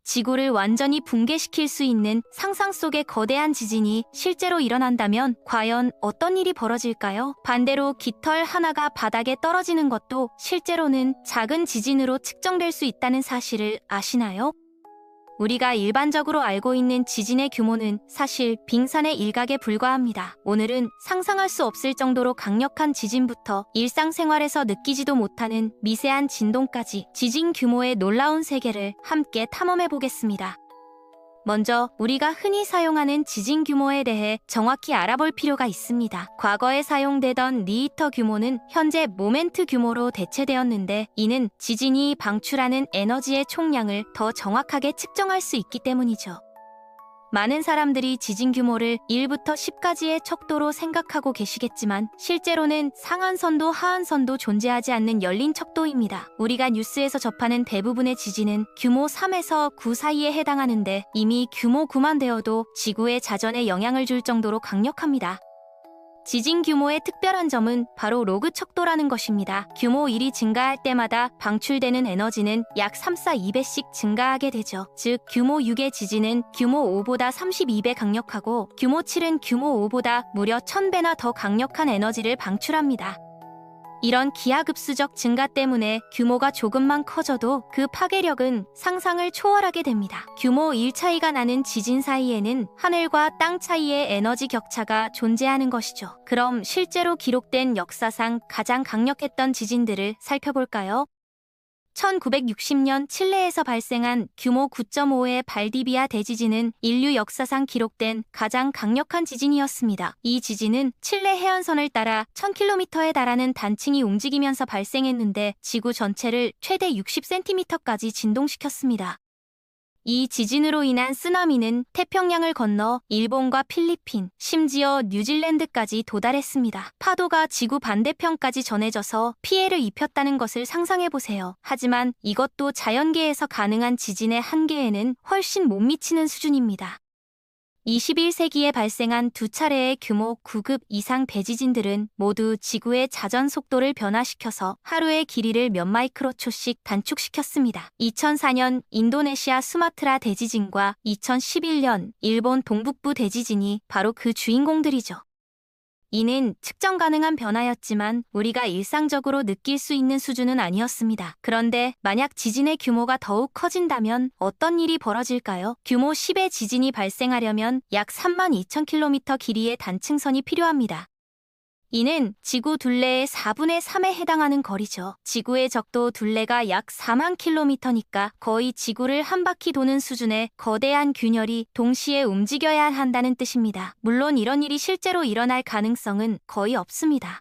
지구를 완전히 붕괴시킬 수 있는 상상 속의 거대한 지진이 실제로 일어난다면 과연 어떤 일이 벌어질까요? 반대로 깃털 하나가 바닥에 떨어지는 것도 실제로는 작은 지진으로 측정될 수 있다는 사실을 아시나요? 우리가 일반적으로 알고 있는 지진의 규모는 사실 빙산의 일각에 불과합니다. 오늘은 상상할 수 없을 정도로 강력한 지진부터 일상생활에서 느끼지도 못하는 미세한 진동까지 지진 규모의 놀라운 세계를 함께 탐험해 보겠습니다. 먼저 우리가 흔히 사용하는 지진 규모에 대해 정확히 알아볼 필요가 있습니다. 과거에 사용되던 리히터 규모는 현재 모멘트 규모로 대체되었는데, 이는 지진이 방출하는 에너지의 총량을 더 정확하게 측정할 수 있기 때문이죠. 많은 사람들이 지진 규모를 1부터 10까지의 척도로 생각하고 계시겠지만 실제로는 상한선도 하한선도 존재하지 않는 열린 척도입니다. 우리가 뉴스에서 접하는 대부분의 지진은 규모 3에서 9 사이에 해당하는데, 이미 규모 9만 되어도 지구의 자전에 영향을 줄 정도로 강력합니다. 지진 규모의 특별한 점은 바로 로그 척도라는 것입니다. 규모 1이 증가할 때마다 방출되는 에너지는 약 3, 4, 2배씩 증가하게 되죠. 즉, 규모 6의 지진은 규모 5보다 32배 강력하고, 규모 7은 규모 5보다 무려 1000배나 더 강력한 에너지를 방출합니다. 이런 기하급수적 증가 때문에 규모가 조금만 커져도 그 파괴력은 상상을 초월하게 됩니다. 규모 1 차이가 나는 지진 사이에는 하늘과 땅 사이의 에너지 격차가 존재하는 것이죠. 그럼 실제로 기록된 역사상 가장 강력했던 지진들을 살펴볼까요? 1960년 칠레에서 발생한 규모 9.5의 발디비아 대지진은 인류 역사상 기록된 가장 강력한 지진이었습니다. 이 지진은 칠레 해안선을 따라 1000km에 달하는 단층이 움직이면서 발생했는데, 지구 전체를 최대 60cm까지 진동시켰습니다. 이 지진으로 인한 쓰나미는 태평양을 건너 일본과 필리핀, 심지어 뉴질랜드까지 도달했습니다. 파도가 지구 반대편까지 전해져서 피해를 입혔다는 것을 상상해보세요. 하지만 이것도 자연계에서 가능한 지진의 한계에는 훨씬 못 미치는 수준입니다. 21세기에 발생한 두 차례의 규모 9급 이상 대지진들은 모두 지구의 자전 속도를 변화시켜서 하루의 길이를 몇 마이크로초씩 단축시켰습니다. 2004년 인도네시아 수마트라 대지진과 2011년 일본 동북부 대지진이 바로 그 주인공들이죠. 이는 측정 가능한 변화였지만 우리가 일상적으로 느낄 수 있는 수준은 아니었습니다. 그런데 만약 지진의 규모가 더욱 커진다면 어떤 일이 벌어질까요? 규모 10의 지진이 발생하려면 약 32,000km 길이의 단층선이 필요합니다. 이는 지구 둘레의 4분의 3에 해당하는 거리죠. 지구의 적도 둘레가 약 4만 킬로미터니까 거의 지구를 한 바퀴 도는 수준의 거대한 균열이 동시에 움직여야 한다는 뜻입니다. 물론 이런 일이 실제로 일어날 가능성은 거의 없습니다.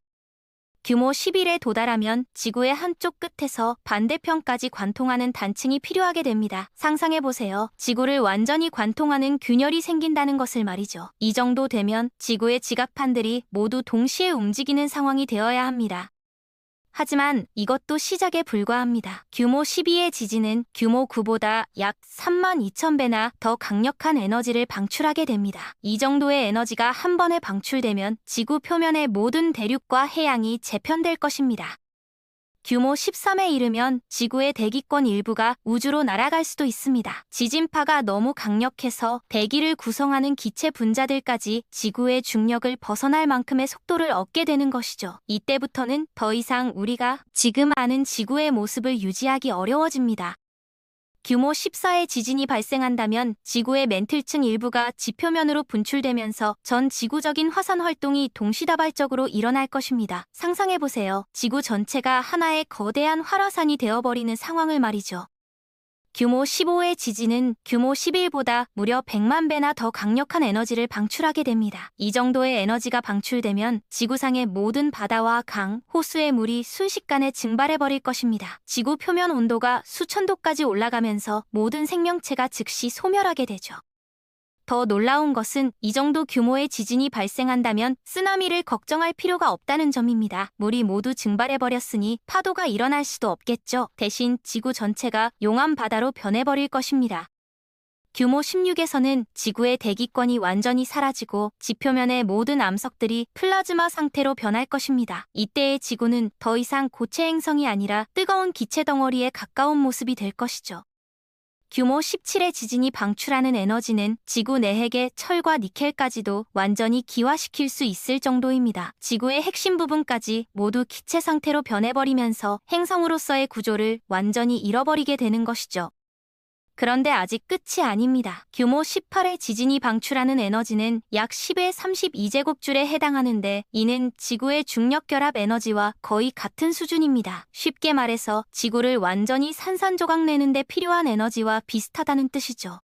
규모 11에 도달하면 지구의 한쪽 끝에서 반대편까지 관통하는 단층이 필요하게 됩니다. 상상해보세요. 지구를 완전히 관통하는 균열이 생긴다는 것을 말이죠. 이 정도 되면 지구의 지각판들이 모두 동시에 움직이는 상황이 되어야 합니다. 하지만 이것도 시작에 불과합니다. 규모 12의 지진은 규모 9보다 약 32,000배나 더 강력한 에너지를 방출하게 됩니다. 이 정도의 에너지가 한 번에 방출되면 지구 표면의 모든 대륙과 해양이 재편될 것입니다. 규모 13에 이르면 지구의 대기권 일부가 우주로 날아갈 수도 있습니다. 지진파가 너무 강력해서 대기를 구성하는 기체 분자들까지 지구의 중력을 벗어날 만큼의 속도를 얻게 되는 것이죠. 이때부터는 더 이상 우리가 지금 아는 지구의 모습을 유지하기 어려워집니다. 규모 14의 지진이 발생한다면 지구의 맨틀층 일부가 지표면으로 분출되면서 전 지구적인 화산 활동이 동시다발적으로 일어날 것입니다. 상상해보세요. 지구 전체가 하나의 거대한 활화산이 되어버리는 상황을 말이죠. 규모 15의 지진은 규모 11보다 무려 100만 배나 더 강력한 에너지를 방출하게 됩니다. 이 정도의 에너지가 방출되면 지구상의 모든 바다와 강, 호수의 물이 순식간에 증발해버릴 것입니다. 지구 표면 온도가 수천 도까지 올라가면서 모든 생명체가 즉시 소멸하게 되죠. 더 놀라운 것은 이 정도 규모의 지진이 발생한다면 쓰나미를 걱정할 필요가 없다는 점입니다. 물이 모두 증발해버렸으니 파도가 일어날 수도 없겠죠. 대신 지구 전체가 용암 바다로 변해버릴 것입니다. 규모 16에서는 지구의 대기권이 완전히 사라지고 지표면의 모든 암석들이 플라즈마 상태로 변할 것입니다. 이때의 지구는 더 이상 고체 행성이 아니라 뜨거운 기체 덩어리에 가까운 모습이 될 것이죠. 규모 17의 지진이 방출하는 에너지는 지구 내핵의 철과 니켈까지도 완전히 기화시킬 수 있을 정도입니다. 지구의 핵심 부분까지 모두 기체 상태로 변해버리면서 행성으로서의 구조를 완전히 잃어버리게 되는 것이죠. 그런데 아직 끝이 아닙니다. 규모 18의 지진이 방출하는 에너지는 약 10의 32제곱줄에 해당하는데 이는 지구의 중력 결합 에너지와 거의 같은 수준입니다. 쉽게 말해서 지구를 완전히 산산조각 내는 데 필요한 에너지와 비슷하다는 뜻이죠.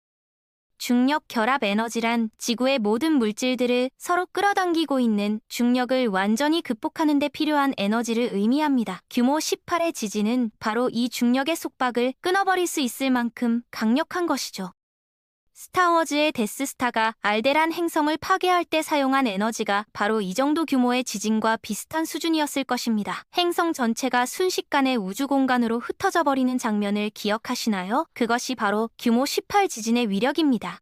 중력 결합 에너지란 지구의 모든 물질들을 서로 끌어당기고 있는 중력을 완전히 극복하는 데 필요한 에너지를 의미합니다. 규모 18의 지진은 바로 이 중력의 속박을 끊어버릴 수 있을 만큼 강력한 것이죠. 스타워즈의 데스스타가 알데란 행성을 파괴할 때 사용한 에너지가 바로 이 정도 규모의 지진과 비슷한 수준이었을 것입니다. 행성 전체가 순식간에 우주 공간으로 흩어져 버리는 장면을 기억하시나요? 그것이 바로 규모 18 지진의 위력입니다.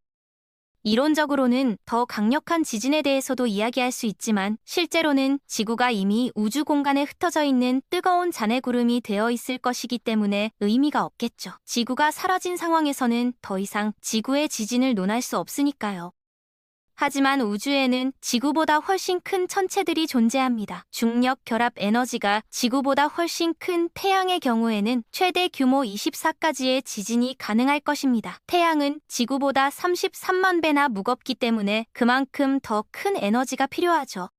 이론적으로는 더 강력한 지진에 대해서도 이야기할 수 있지만 실제로는 지구가 이미 우주 공간에 흩어져 있는 뜨거운 잔해구름이 되어 있을 것이기 때문에 의미가 없겠죠. 지구가 사라진 상황에서는 더 이상 지구의 지진을 논할 수 없으니까요. 하지만 우주에는 지구보다 훨씬 큰 천체들이 존재합니다. 중력 결합 에너지가 지구보다 훨씬 큰 태양의 경우에는 최대 규모 24까지의 지진이 가능할 것입니다. 태양은 지구보다 33만 배나 무겁기 때문에 그만큼 더 큰 에너지가 필요하죠.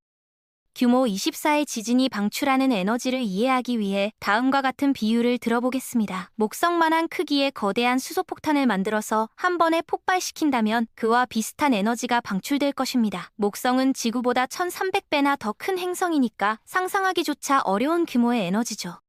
규모 24의 지진이 방출하는 에너지를 이해하기 위해 다음과 같은 비유를 들어보겠습니다. 목성만한 크기의 거대한 수소폭탄을 만들어서 한 번에 폭발시킨다면 그와 비슷한 에너지가 방출될 것입니다. 목성은 지구보다 1300배나 더 큰 행성이니까 상상하기조차 어려운 규모의 에너지죠.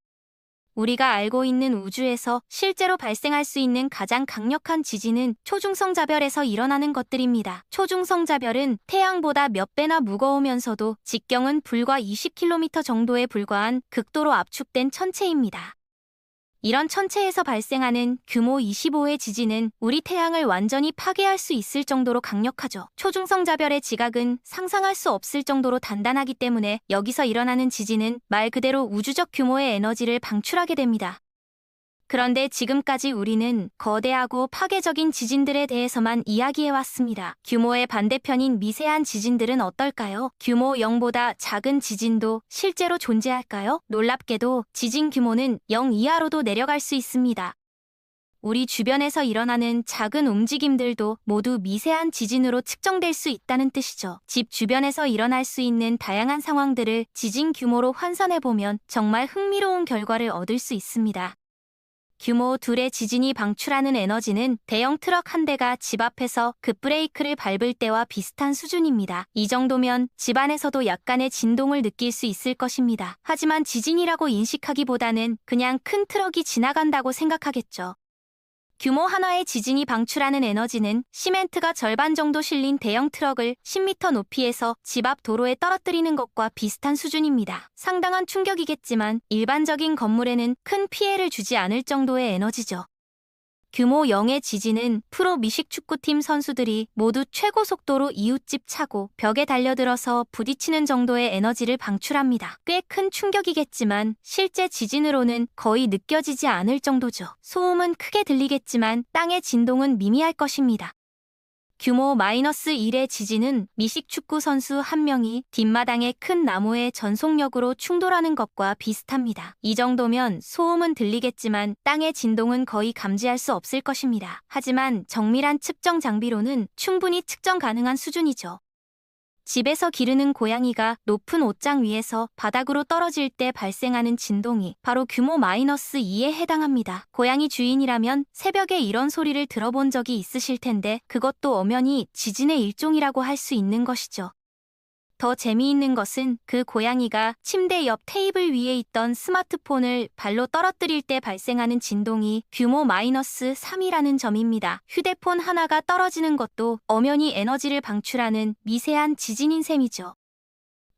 우리가 알고 있는 우주에서 실제로 발생할 수 있는 가장 강력한 지진은 초중성자별에서 일어나는 것들입니다. 초중성자별은 태양보다 몇 배나 무거우면서도 직경은 불과 20km 정도에 불과한 극도로 압축된 천체입니다. 이런 천체에서 발생하는 규모 25의 지진은 우리 태양을 완전히 파괴할 수 있을 정도로 강력하죠. 초중성자별의 지각은 상상할 수 없을 정도로 단단하기 때문에 여기서 일어나는 지진은 말 그대로 우주적 규모의 에너지를 방출하게 됩니다. 그런데 지금까지 우리는 거대하고 파괴적인 지진들에 대해서만 이야기해왔습니다. 규모의 반대편인 미세한 지진들은 어떨까요? 규모 0보다 작은 지진도 실제로 존재할까요? 놀랍게도 지진 규모는 0 이하로도 내려갈 수 있습니다. 우리 주변에서 일어나는 작은 움직임들도 모두 미세한 지진으로 측정될 수 있다는 뜻이죠. 집 주변에서 일어날 수 있는 다양한 상황들을 지진 규모로 환산해보면 정말 흥미로운 결과를 얻을 수 있습니다. 규모 2의 지진이 방출하는 에너지는 대형 트럭 한 대가 집 앞에서 급브레이크를 밟을 때와 비슷한 수준입니다. 이 정도면 집 안에서도 약간의 진동을 느낄 수 있을 것입니다. 하지만 지진이라고 인식하기보다는 그냥 큰 트럭이 지나간다고 생각하겠죠. 규모 하나의 지진이 방출하는 에너지는 시멘트가 절반 정도 실린 대형 트럭을 10m 높이에서 집 앞 도로에 떨어뜨리는 것과 비슷한 수준입니다. 상당한 충격이겠지만 일반적인 건물에는 큰 피해를 주지 않을 정도의 에너지죠. 규모 0의 지진은 프로 미식축구팀 선수들이 모두 최고 속도로 이웃집 차고 벽에 달려들어서 부딪히는 정도의 에너지를 방출합니다. 꽤 큰 충격이겠지만 실제 지진으로는 거의 느껴지지 않을 정도죠. 소음은 크게 들리겠지만 땅의 진동은 미미할 것입니다. 규모 -1의 지진은 미식축구 선수 한 명이 뒷마당의 큰 나무의 전속력으로 충돌하는 것과 비슷합니다. 이 정도면 소음은 들리겠지만 땅의 진동은 거의 감지할 수 없을 것입니다. 하지만 정밀한 측정 장비로는 충분히 측정 가능한 수준이죠. 집에서 기르는 고양이가 높은 옷장 위에서 바닥으로 떨어질 때 발생하는 진동이 바로 규모 -2에 해당합니다. 고양이 주인이라면 새벽에 이런 소리를 들어본 적이 있으실 텐데 그것도 엄연히 지진의 일종이라고 할 수 있는 것이죠. 더 재미있는 것은 그 고양이가 침대 옆 테이블 위에 있던 스마트폰을 발로 떨어뜨릴 때 발생하는 진동이 규모 -3이라는 점입니다. 휴대폰 하나가 떨어지는 것도 엄연히 에너지를 방출하는 미세한 지진인 셈이죠.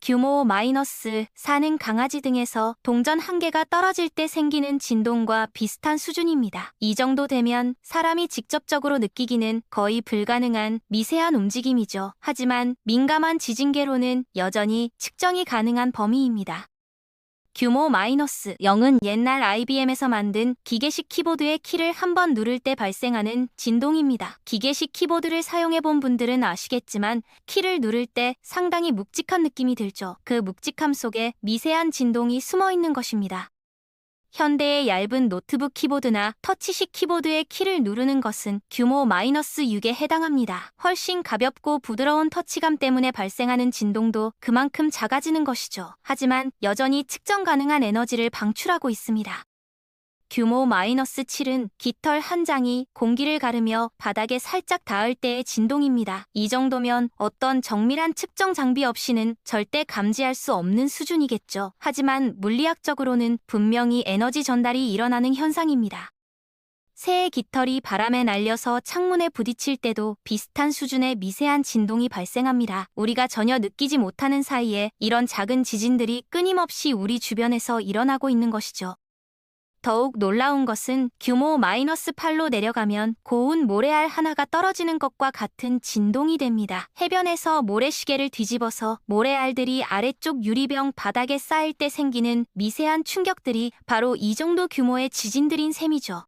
규모 -4는 강아지 등에서 동전 한 개가 떨어질 때 생기는 진동과 비슷한 수준입니다. 이 정도 되면 사람이 직접적으로 느끼기는 거의 불가능한 미세한 움직임이죠. 하지만 민감한 지진계로는 여전히 측정이 가능한 범위입니다. 규모 마이너스 0은 옛날 IBM에서 만든 기계식 키보드의 키를 한 번 누를 때 발생하는 진동입니다. 기계식 키보드를 사용해본 분들은 아시겠지만 키를 누를 때 상당히 묵직한 느낌이 들죠. 그 묵직함 속에 미세한 진동이 숨어 있는 것입니다. 현대의 얇은 노트북 키보드나 터치식 키보드의 키를 누르는 것은 규모 마이너스 6에 해당합니다. 훨씬 가볍고 부드러운 터치감 때문에 발생하는 진동도 그만큼 작아지는 것이죠. 하지만 여전히 측정 가능한 에너지를 방출하고 있습니다. 규모 마이너스 7은 깃털 한 장이 공기를 가르며 바닥에 살짝 닿을 때의 진동입니다. 이 정도면 어떤 정밀한 측정 장비 없이는 절대 감지할 수 없는 수준이겠죠. 하지만 물리학적으로는 분명히 에너지 전달이 일어나는 현상입니다. 새의 깃털이 바람에 날려서 창문에 부딪힐 때도 비슷한 수준의 미세한 진동이 발생합니다. 우리가 전혀 느끼지 못하는 사이에 이런 작은 지진들이 끊임없이 우리 주변에서 일어나고 있는 것이죠. 더욱 놀라운 것은 규모 마이너스 8로 내려가면 고운 모래알 하나가 떨어지는 것과 같은 진동이 됩니다. 해변에서 모래시계를 뒤집어서 모래알들이 아래쪽 유리병 바닥에 쌓일 때 생기는 미세한 충격들이 바로 이 정도 규모의 지진들인 셈이죠.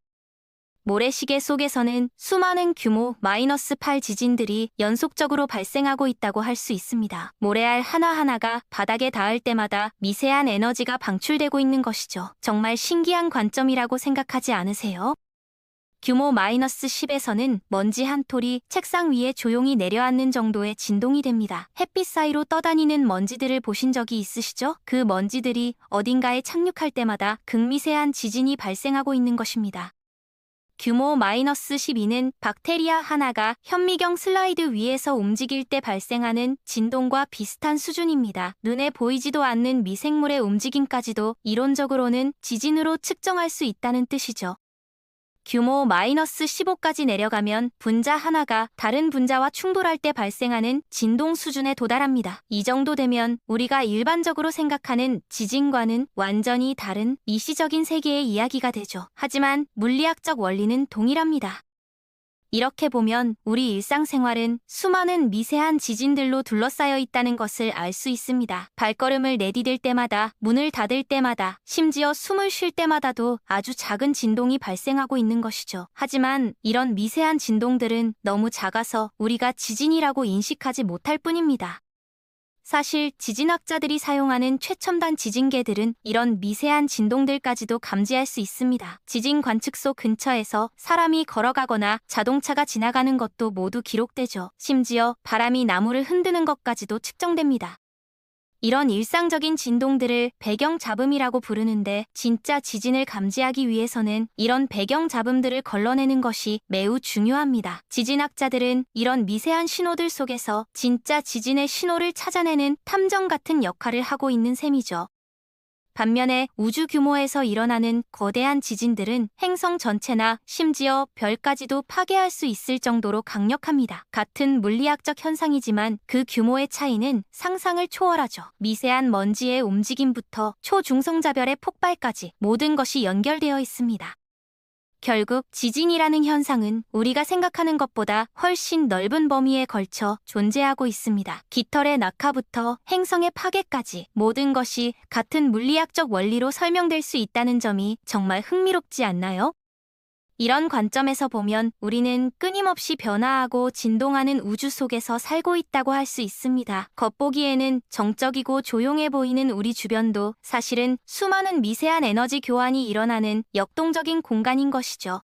모래시계 속에서는 수많은 규모 마이너스 8 지진들이 연속적으로 발생하고 있다고 할 수 있습니다. 모래알 하나하나가 바닥에 닿을 때마다 미세한 에너지가 방출되고 있는 것이죠. 정말 신기한 관점이라고 생각하지 않으세요? 규모 마이너스 10에서는 먼지 한 톨이 책상 위에 조용히 내려앉는 정도의 진동이 됩니다. 햇빛 사이로 떠다니는 먼지들을 보신 적이 있으시죠? 그 먼지들이 어딘가에 착륙할 때마다 극미세한 지진이 발생하고 있는 것입니다. 규모 마이너스 12는 박테리아 하나가 현미경 슬라이드 위에서 움직일 때 발생하는 진동과 비슷한 수준입니다. 눈에 보이지도 않는 미생물의 움직임까지도 이론적으로는 지진으로 측정할 수 있다는 뜻이죠. 규모 마이너스 15까지 내려가면 분자 하나가 다른 분자와 충돌할 때 발생하는 진동 수준에 도달합니다. 이 정도 되면 우리가 일반적으로 생각하는 지진과는 완전히 다른 미시적인 세계의 이야기가 되죠. 하지만 물리학적 원리는 동일합니다. 이렇게 보면 우리 일상생활은 수많은 미세한 지진들로 둘러싸여 있다는 것을 알 수 있습니다. 발걸음을 내디딜 때마다, 문을 닫을 때마다, 심지어 숨을 쉴 때마다도 아주 작은 진동이 발생하고 있는 것이죠. 하지만 이런 미세한 진동들은 너무 작아서 우리가 지진이라고 인식하지 못할 뿐입니다. 사실 지진학자들이 사용하는 최첨단 지진계들은 이런 미세한 진동들까지도 감지할 수 있습니다. 지진 관측소 근처에서 사람이 걸어가거나 자동차가 지나가는 것도 모두 기록되죠. 심지어 바람이 나무를 흔드는 것까지도 측정됩니다. 이런 일상적인 진동들을 배경 잡음이라고 부르는데 진짜 지진을 감지하기 위해서는 이런 배경 잡음들을 걸러내는 것이 매우 중요합니다. 지진학자들은 이런 미세한 신호들 속에서 진짜 지진의 신호를 찾아내는 탐정 같은 역할을 하고 있는 셈이죠. 반면에 우주 규모에서 일어나는 거대한 지진들은 행성 전체나 심지어 별까지도 파괴할 수 있을 정도로 강력합니다. 같은 물리학적 현상이지만 그 규모의 차이는 상상을 초월하죠. 미세한 먼지의 움직임부터 초중성자별의 폭발까지 모든 것이 연결되어 있습니다. 결국 지진이라는 현상은 우리가 생각하는 것보다 훨씬 넓은 범위에 걸쳐 존재하고 있습니다. 깃털의 낙하부터 행성의 파괴까지 모든 것이 같은 물리학적 원리로 설명될 수 있다는 점이 정말 흥미롭지 않나요? 이런 관점에서 보면 우리는 끊임없이 변화하고 진동하는 우주 속에서 살고 있다고 할 수 있습니다. 겉보기에는 정적이고 조용해 보이는 우리 주변도 사실은 수많은 미세한 에너지 교환이 일어나는 역동적인 공간인 것이죠.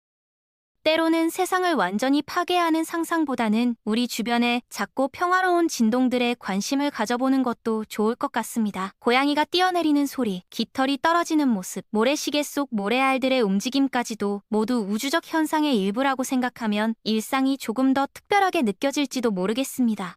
때로는 세상을 완전히 파괴하는 상상보다는 우리 주변의 작고 평화로운 진동들에 관심을 가져보는 것도 좋을 것 같습니다. 고양이가 뛰어내리는 소리, 깃털이 떨어지는 모습, 모래시계 속 모래알들의 움직임까지도 모두 우주적 현상의 일부라고 생각하면 일상이 조금 더 특별하게 느껴질지도 모르겠습니다.